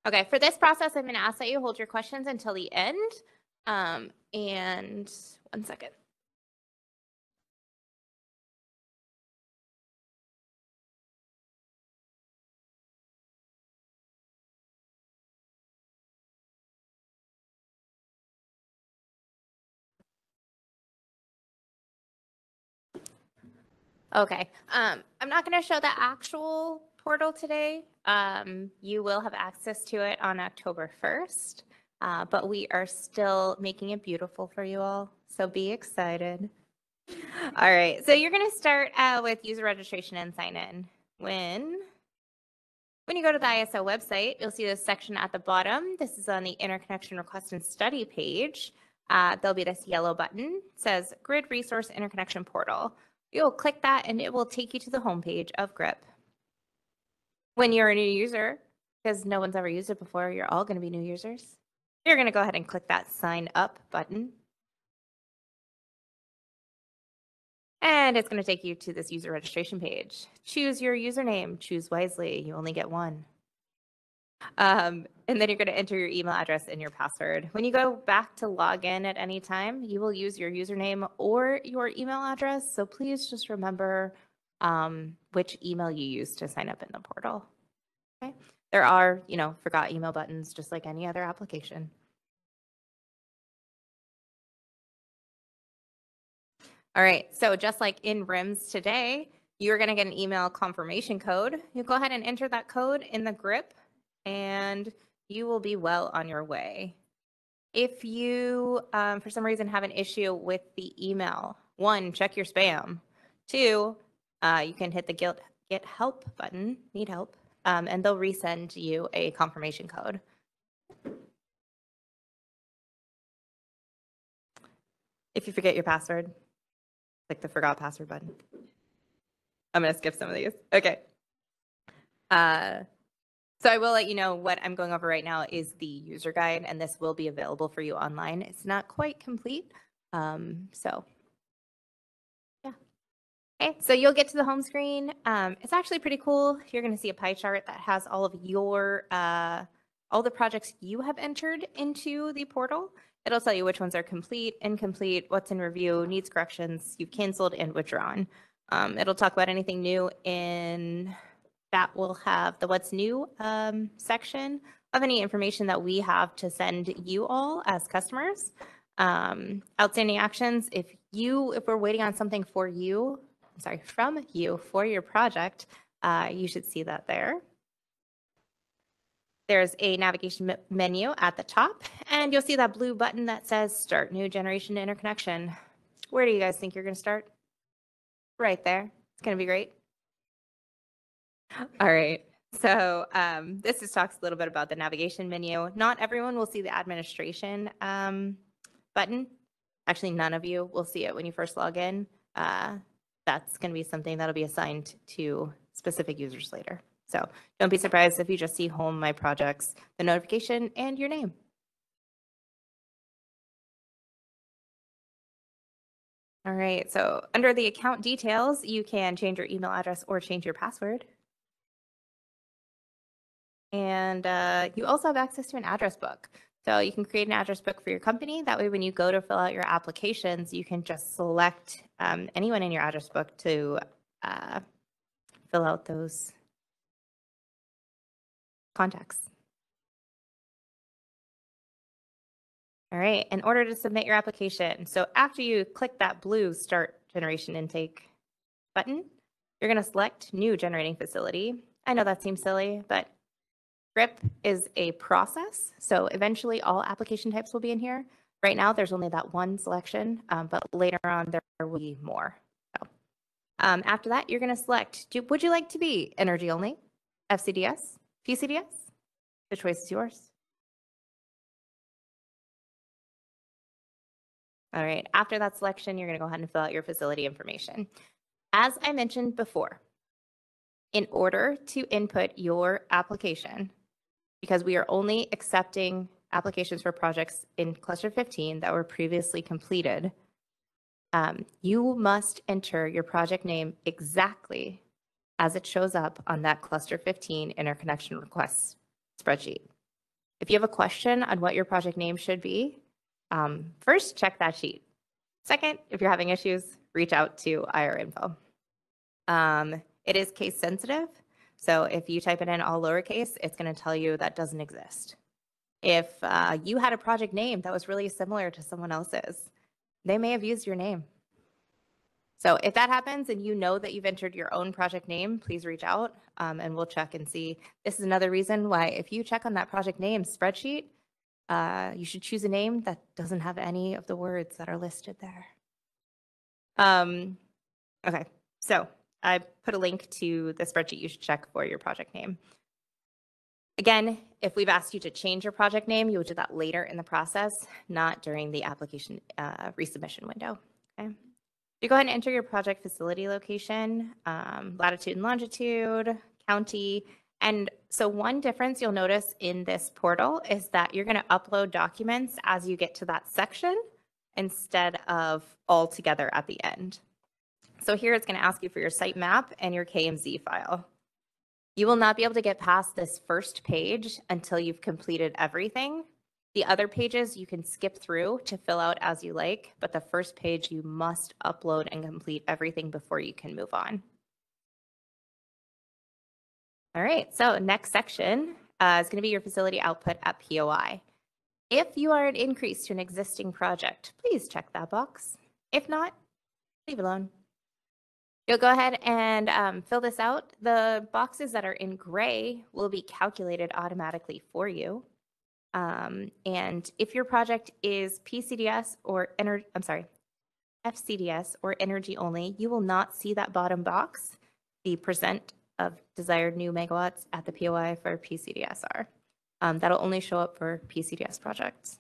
Okay, for this process, I'm going to ask that you hold your questions until the end. And 1 second. Okay, I'm not going to show the actual portal today. You will have access to it on October 1st, but we are still making it beautiful for you all, so be excited. All right, so you're going to start with user registration and sign in. When you go to the ISO website, you'll see this section at the bottom. This is on the Interconnection Request and Study page. There'll be this yellow button. It says Grid Resource Interconnection Portal. You'll click that and it will take you to the homepage of GRIP. When you're a new user, because no one's ever used it before, you're all going to be new users. You're going to go ahead and click that Sign Up button. And it's going to take you to this user registration page. Choose your username. Choose wisely. You only get one. And then you're going to enter your email address and your password. When you go back to log in at any time, you will use your username or your email address. So please just remember which email you use to sign up in the portal. Okay. There are, forgot email buttons, just like any other application. All right. So just like in RIMS today, you're going to get an email confirmation code. You go ahead and enter that code in the GRIP and you will be well on your way. If you, for some reason, have an issue with the email, 1, check your spam. 2, you can hit the get help button, need help, and they'll resend you a confirmation code. If you forget your password, click the forgot password button. I'm going to skip some of these. Okay. So I will let you know what I'm going over right now is the user guide, and this will be available for you online. It's not quite complete. So yeah. Okay, so you'll get to the home screen. It's actually pretty cool. You're going to see a pie chart that has all of your, all the projects you have entered into the portal. It'll tell you which ones are complete, incomplete, what's in review, needs corrections, you've canceled and withdrawn. It'll talk about anything new in that will have the what's new section of any information that we have to send you all as customers. Outstanding actions, if we're waiting on something from you for your project, you should see that there. There's a navigation menu at the top, and you'll see that blue button that says Start New Generation Interconnection. Where do you guys think you're going to start? Right there. It's going to be great. All right. So this just talks a little bit about the navigation menu. Not everyone will see the administration button. Actually, none of you will see it when you first log in. That's going to be something that'll be assigned to specific users later. So don't be surprised if you just see Home, My Projects, the notification, and your name. All right. So under the account details, you can change your email address or change your password. And you also have access to an address book. So you can create an address book for your company. That way, when you go to fill out your applications, you can just select anyone in your address book to fill out those contacts. All right, in order to submit your application, so after you click that blue Start Generation Intake button, you're going to select New Generating Facility. I know that seems silly, but GRIP is a process, so eventually all application types will be in here. Right now, there's only that one selection, but later on there will be more. So, after that, you're going to select, would you like to be energy only, FCDS, PCDS? The choice is yours. All right, after that selection, you're going to go ahead and fill out your facility information. As I mentioned before, in order to input your application, because we are only accepting applications for projects in Cluster 15 that were previously completed, you must enter your project name exactly as it shows up on that Cluster 15 interconnection request spreadsheet. If you have a question on what your project name should be, first check that sheet. Second, if you're having issues, reach out to IR info. It is case sensitive. So if you type it in all lowercase, it's going to tell you that doesn't exist. If you had a project name that was really similar to someone else's, they may have used your name. So if that happens and you know that you've entered your own project name, please reach out and we'll check and see. This is another reason why if you check on that project name spreadsheet, you should choose a name that doesn't have any of the words that are listed there. Okay, so I put a link to the spreadsheet you should check for your project name. Again, if we've asked you to change your project name, you would do that later in the process, not during the application resubmission window. Okay. You go ahead and enter your project facility location, latitude and longitude, county. And so one difference you'll notice in this portal is that you're going to upload documents as you get to that section instead of all together at the end. So here it's going to ask you for your site map and your KMZ file. You will not be able to get past this first page until you've completed everything. The other pages you can skip through to fill out as you like, but the first page you must upload and complete everything before you can move on. All right, so next section is going to be your facility output at POI. If you are an increase to an existing project, please check that box. If not, leave it alone. You'll go ahead and fill this out. The boxes that are in gray will be calculated automatically for you. And if your project is PCDS or FCDS or energy only, you will not see that bottom box, the percent of desired new megawatts at the POI for PCDSR. That'll only show up for PCDS projects.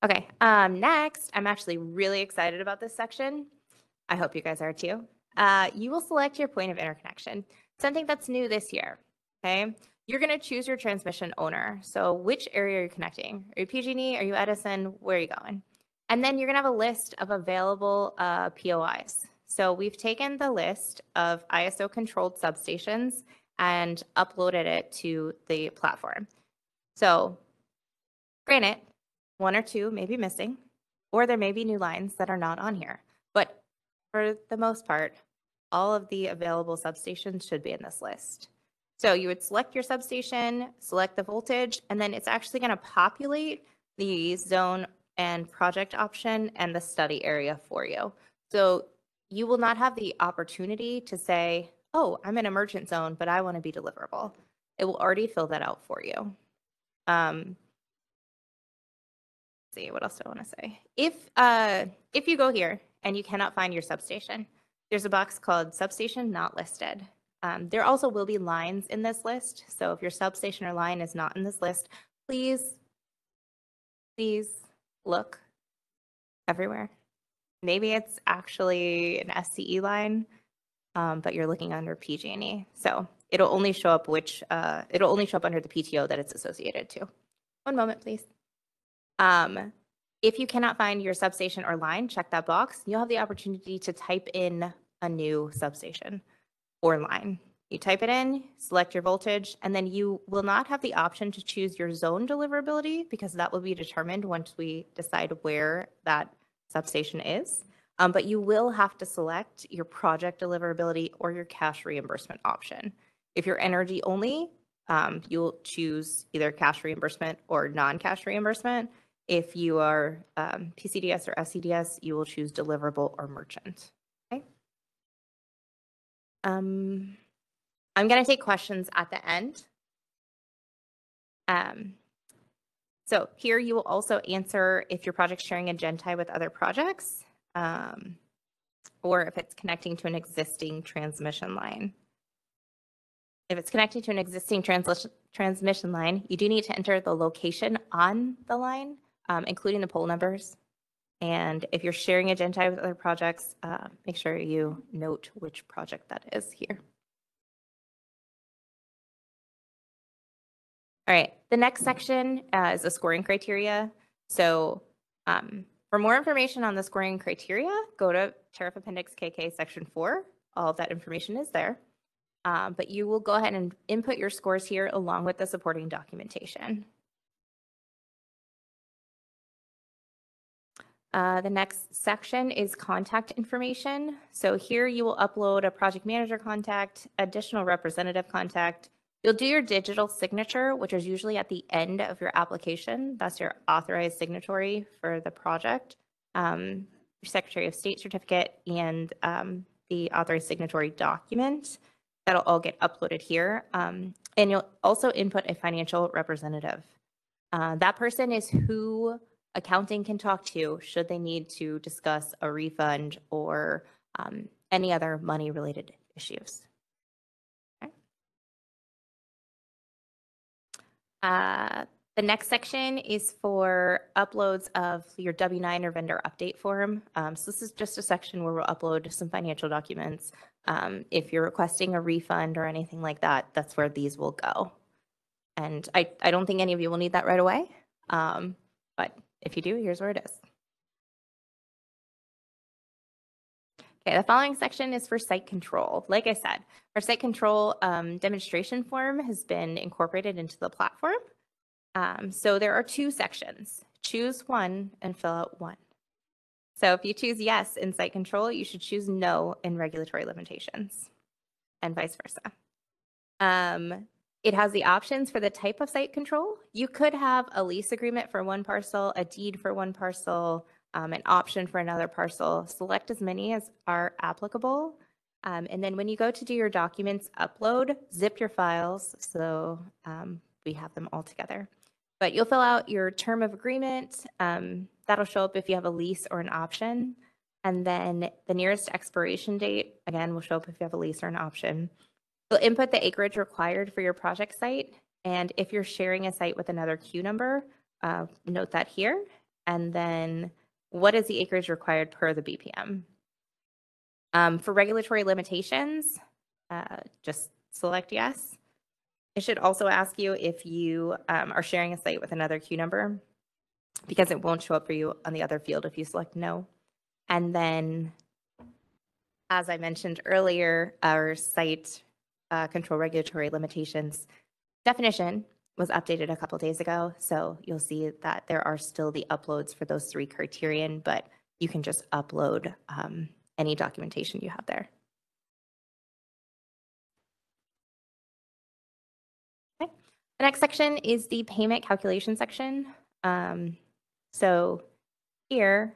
Okay, next, I'm actually really excited about this section. I hope you guys are too. You will select your point of interconnection, something that's new this year, okay? You're gonna choose your transmission owner. So which area are you connecting? Are you PG&E, are you Edison, where are you going? And then you're gonna have a list of available POIs. So we've taken the list of ISO controlled substations and uploaded it to the platform. So granted, one or two may be missing, or there may be new lines that are not on here. But for the most part, all of the available substations should be in this list. So you would select your substation, select the voltage, and then it's actually going to populate the zone and project option and the study area for you. So you will not have the opportunity to say, oh, I'm in emergent zone, but I want to be deliverable. It will already fill that out for you. See, what else do I want to say? If you go here and you cannot find your substation, there's a box called substation not listed. There also will be lines in this list. So if your substation or line is not in this list, please look everywhere. Maybe it's actually an SCE line, but you're looking under PG&E. So it'll only show up it'll only show up under the PTO that it's associated to. One moment, please. If you cannot find your substation or line, check that box. You'll have the opportunity to type in a new substation or line. You type it in, select your voltage, and then you will not have the option to choose your zone deliverability because that will be determined once we decide where that substation is. But you will have to select your project deliverability or your cash reimbursement option. If you're energy only, you'll choose either cash reimbursement or non-cash reimbursement. If you are PCDS or FCDS, you will choose deliverable or merchant. Okay. I'm going to take questions at the end. So here you will also answer if your project's sharing a GenTie with other projects, or if it's connecting to an existing transmission line. If it's connecting to an existing transmission line, you do need to enter the location on the line, including the pole numbers. And if you're sharing a GenTie with other projects, make sure you note which project that is here. All right, the next section is the scoring criteria. So for more information on the scoring criteria, go to Tariff Appendix KK Section 4. All of that information is there. but you will go ahead and input your scores here along with the supporting documentation. The next section is contact information. So here you will upload a project manager contact, additional representative contact. You'll do your digital signature, which is usually at the end of your application. That's your authorized signatory for the project, your Secretary of State certificate, and the authorized signatory document. That'll all get uploaded here. And you'll also input a financial representative. That person is who accounting can talk to should they need to discuss a refund or any other money-related issues. Okay. The next section is for uploads of your W-9 or vendor update form. So this is just a section where we'll upload some financial documents. If you're requesting a refund or anything like that, that's where these will go. And I don't think any of you will need that right away, but if you do, here's where it is. Okay, the following section is for site control. Like I said, our site control demonstration form has been incorporated into the platform. So there are 2 sections. Choose one and fill out one. So if you choose yes in site control, you should choose no in regulatory limitations, and vice versa. It has the options for the type of site control. You could have a lease agreement for one parcel, a deed for one parcel, an option for another parcel. Select as many as are applicable. And then when you go to do your documents upload, zip your files so we have them all together. But you'll fill out your term of agreement. That'll show up if you have a lease or an option. And then the nearest expiration date, again, will show up if you have a lease or an option. You'll input the acreage required for your project site. And if you're sharing a site with another queue number, note that here. And then what is the acreage required per the BPM? For regulatory limitations, just select yes. It should also ask you if you are sharing a site with another queue number, because it won't show up for you on the other field if you select no. And then, as I mentioned earlier, our site control regulatory limitations definition was updated a couple days ago. So you'll see that there are still the uploads for those 3 criterion, but you can just upload any documentation you have there. Okay. The next section is the payment calculation section. So here,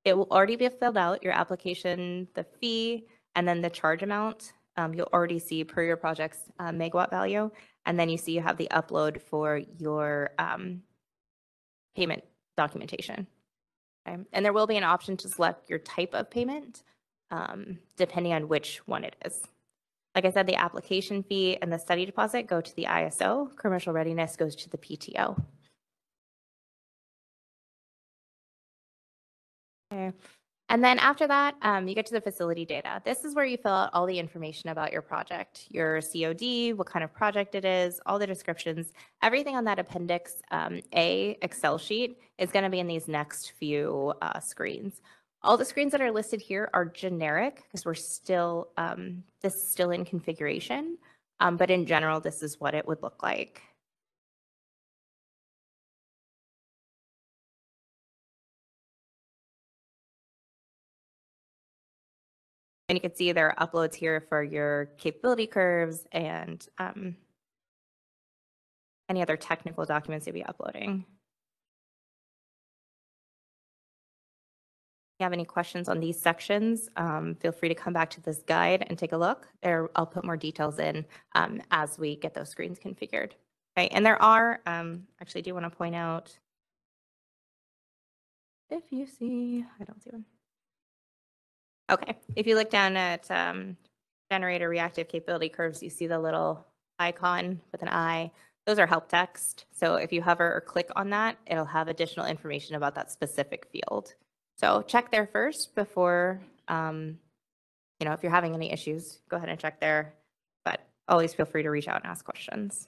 it will already be filled out, your application, the fee, and then the charge amount. You'll already see per your project's megawatt value. And then you see you have the upload for your payment documentation. Okay? And there will be an option to select your type of payment, depending on which one it is. Like I said, the application fee and the study deposit go to the ISO. Commercial readiness goes to the PTO. Okay. And then after that, you get to the facility data. This is where you fill out all the information about your project, your COD, what kind of project it is, all the descriptions, everything on that Appendix A Excel sheet is going to be in these next few screens. All the screens that are listed here are generic because we're still, this is still in configuration, but in general, this is what it would look like. And you can see there are uploads here for your capability curves and any other technical documents you'll be uploading. If you have any questions on these sections, feel free to come back to this guide and take a look. There, I'll put more details in as we get those screens configured. Okay, and there are, actually I do want to point out, if you see, I don't see one. Okay, if you look down at generator reactive capability curves, you see the little icon with an eye. Those are help text. So if you hover or click on that, it'll have additional information about that specific field. So check there first before, you know, if you're having any issues, go ahead and check there. But always feel free to reach out and ask questions.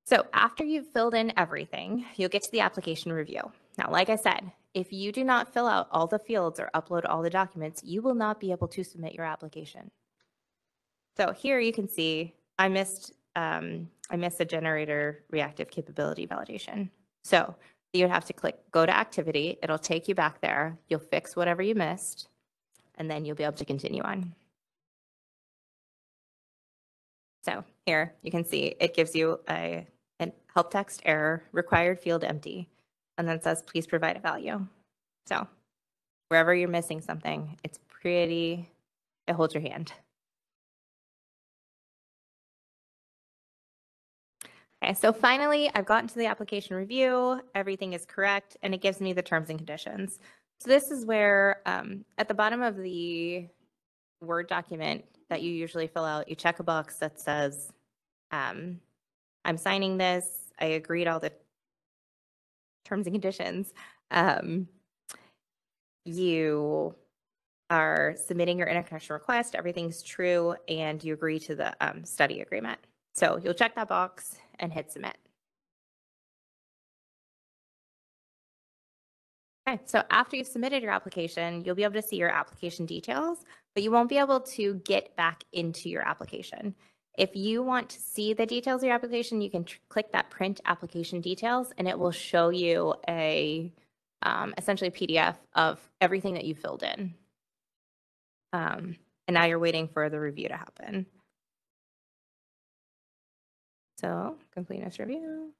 So after you've filled in everything, you'll get to the application review. Now, like I said, if you do not fill out all the fields or upload all the documents, you will not be able to submit your application. So here you can see I missed a generator reactive capability validation. So you'd have to click go to activity. It'll take you back there. You'll fix whatever you missed, and then you'll be able to continue on. So here you can see it gives you a help text error, required field empty, and then it says please provide a value. So wherever you're missing something, it holds your hand. Okay, so finally, I've gotten to the application review. Everything is correct, and it gives me the terms and conditions. So this is where at the bottom of the Word document that you usually fill out, you check a box that says, I'm signing this. I agree to all the terms and conditions. You are submitting your interconnection request. Everything's true, and you agree to the study agreement. So you'll check that box and hit submit. Okay, so after you've submitted your application, you'll be able to see your application details, but you won't be able to get back into your application. If you want to see the details of your application, you can click that print application details, and it will show you a essentially a PDF of everything that you filled in. And now you're waiting for the review to happen. So completeness review.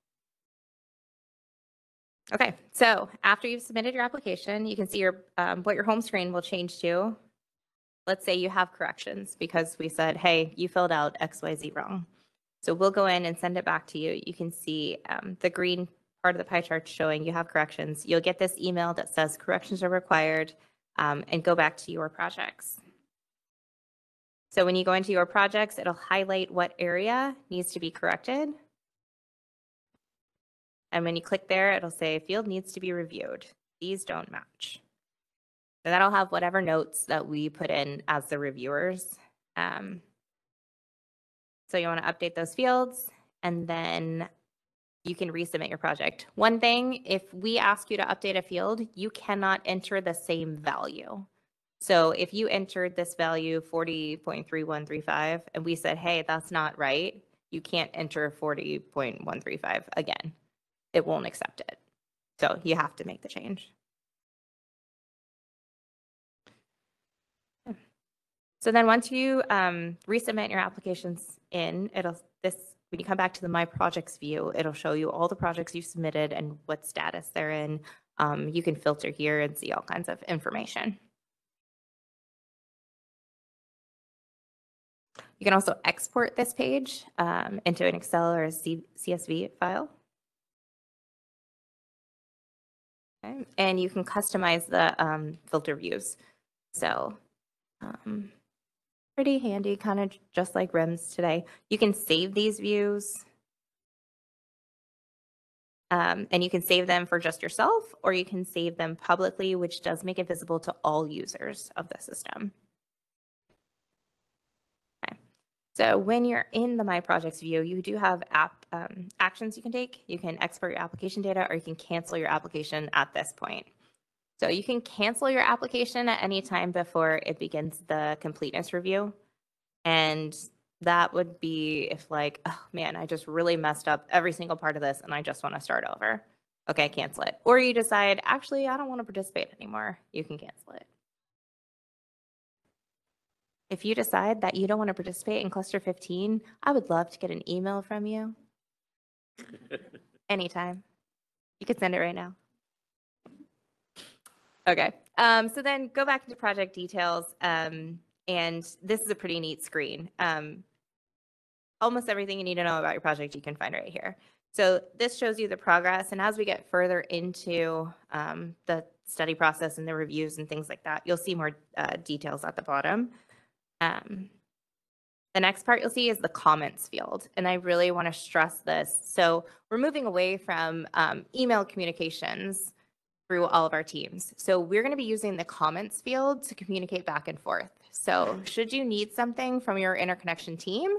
Okay, so after you've submitted your application, you can see your what your home screen will change to. Let's say you have corrections because we said, hey, you filled out XYZ wrong. So we'll go in and send it back to you. You can see the green part of the pie chart showing you have corrections. You'll get this email that says corrections are required and go back to your projects. So when you go into your projects, it'll highlight what area needs to be corrected. And when you click there, it'll say field needs to be reviewed. These don't match. So that'll have whatever notes that we put in as the reviewers. So you want to update those fields, and then you can resubmit your project. One thing, if we ask you to update a field, you cannot enter the same value. So if you entered this value 40.3135 and we said, hey, that's not right, you can't enter 40.135 again. It won't accept it. So you have to make the change. So then once you resubmit your applications in, when you come back to the My Projects view, it'll show you all the projects you've submitted and what status they're in. You can filter here and see all kinds of information. You can also export this page into an Excel or a CSV file. Okay. And you can customize the filter views. So pretty handy, kind of just like RIMS today. You can save these views. And you can save them for just yourself, or you can save them publicly, which does make it visible to all users of the system. Okay. So when you're in the My Projects view, you do have actions you can take. You can export your application data, or you can cancel your application at this point. So you can cancel your application at any time before it begins the completeness review. And that would be if like, oh man, I just really messed up every single part of this and I just want to start over. Okay, cancel it. Or you decide, actually, I don't want to participate anymore. You can cancel it. If you decide that you don't want to participate in cluster 15, I would love to get an email from you. Anytime. You could send it right now. Okay, so then go back into project details. And this is a pretty neat screen. Almost everything you need to know about your project you can find right here. So this shows you the progress. And as we get further into the study process and the reviews and things like that, you'll see more details at the bottom. The next part you'll see is the comments field. And I really want to stress this. So we're moving away from email communications through all of our teams. So we're going to be using the comments field to communicate back and forth. So should you need something from your interconnection team,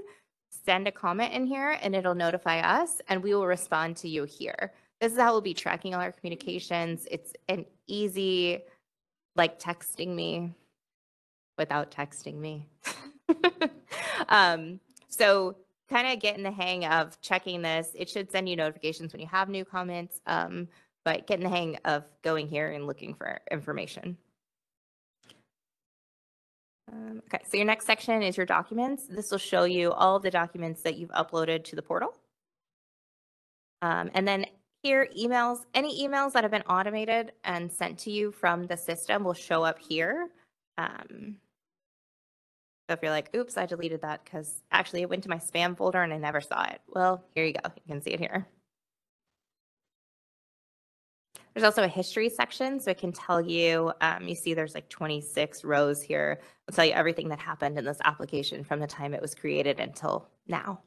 send a comment in here and it'll notify us and we will respond to you here. This is how we'll be tracking all our communications. It's an easy, like texting me without texting me. So kind of getting the hang of checking this. It should send you notifications when you have new comments, but getting the hang of going here and looking for information. Okay, so your next section is your documents. This will show you all of the documents that you've uploaded to the portal. And then here, emails, any emails that have been automated and sent to you from the system will show up here. So if you're like, oops, I deleted that because actually it went to my spam folder and I never saw it. Well, here you go. You can see it here. There's also a history section, so it can tell you, you see there's like 26 rows here. It'll tell you everything that happened in this application from the time it was created until now.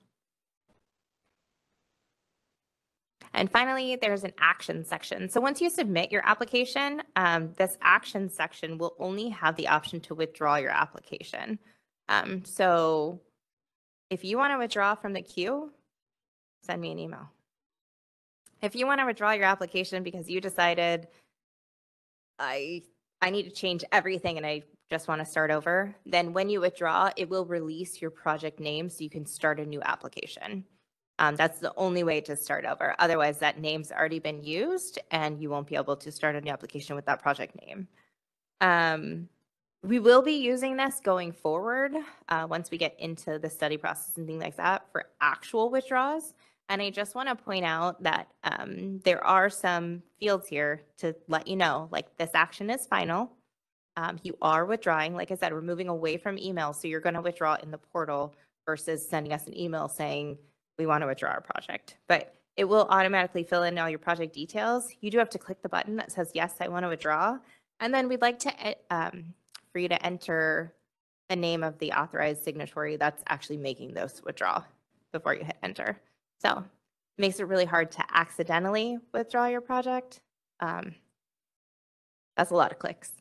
And finally, there's an action section. So once you submit your application, this action section will only have the option to withdraw your application. So if you want to withdraw from the queue, send me an email. If you want to withdraw your application because you decided I need to change everything and I just want to start over, then when you withdraw, it will release your project name so you can start a new application. That's the only way to start over. Otherwise, that name's already been used and you won't be able to start a new application with that project name. We will be using this going forward once we get into the study process and things like that for actual withdrawals. And I just want to point out that there are some fields here to let you know, like this action is final. You are withdrawing. Like I said, we're moving away from email. So you're going to withdraw in the portal versus sending us an email saying we want to withdraw our project. But it will automatically fill in all your project details. You do have to click the button that says, yes, I want to withdraw. And then we'd like to for you to enter the name of the authorized signatory that's actually making this withdrawal before you hit enter. So it makes it really hard to accidentally withdraw your project. That's a lot of clicks.